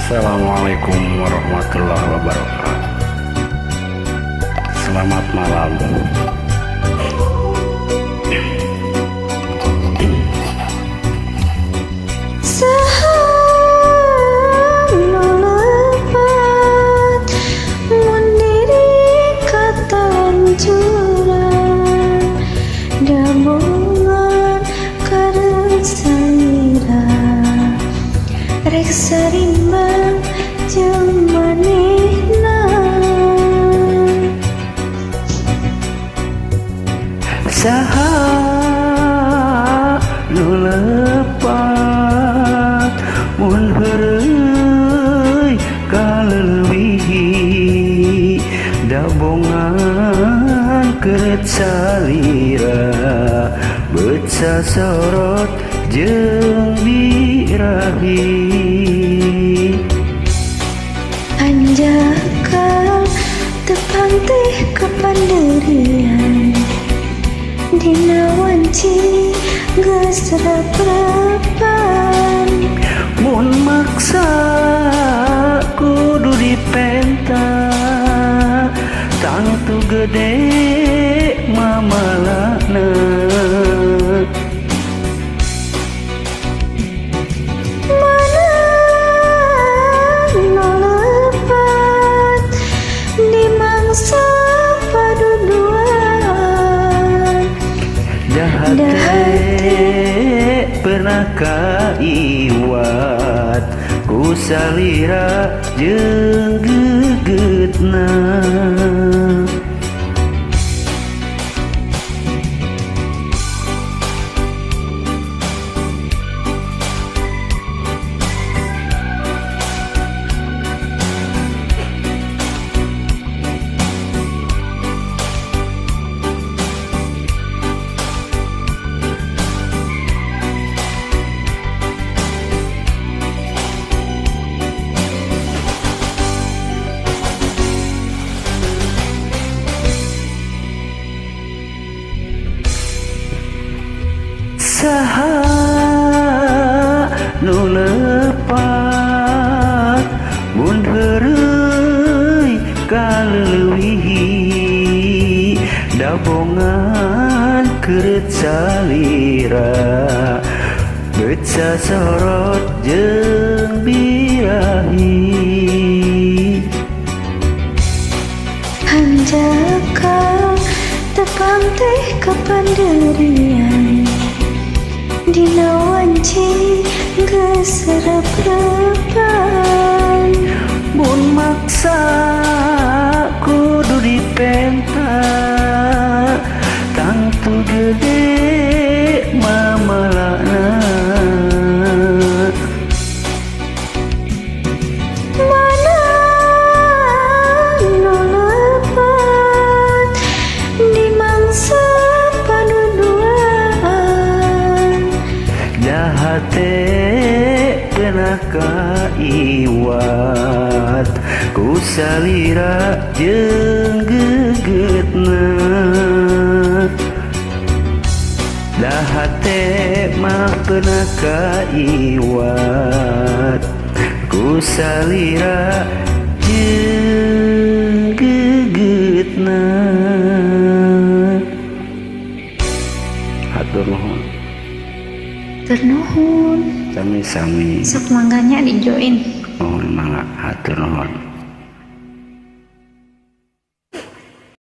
Assalamualaikum warahmatullahi wabarakatuh. Selamat malam. Sarimbang jeung manehna saha nu lepat mun heureui kaleuwihi dabongan keut salira beut sasorot jeung birahi anjakal tepang teh kapanderian dina wanci geus rep-repan mun maksa kudu dipenta tangtu gede mamalana Dahate pernah kaiwat ku salira jeung gegetna saha nu lepat mun heureui kaleuwihi dabongan keut salira beut sasorot jeung birahi anjakal tepang teh kapanderian dina wanci geus rep-repan mun maksa kudu dipenta tangtu gede mamalana mana nu lepat di mangsa paduduan dahate pernah kaiwat ku salira jeung gegetna dahate mah pernah kaiwat ku salira jeung gegetna hatur nuhun. Ternuhun Sami-sami. sok mangganya di join Mohon mangga hatur nuhun.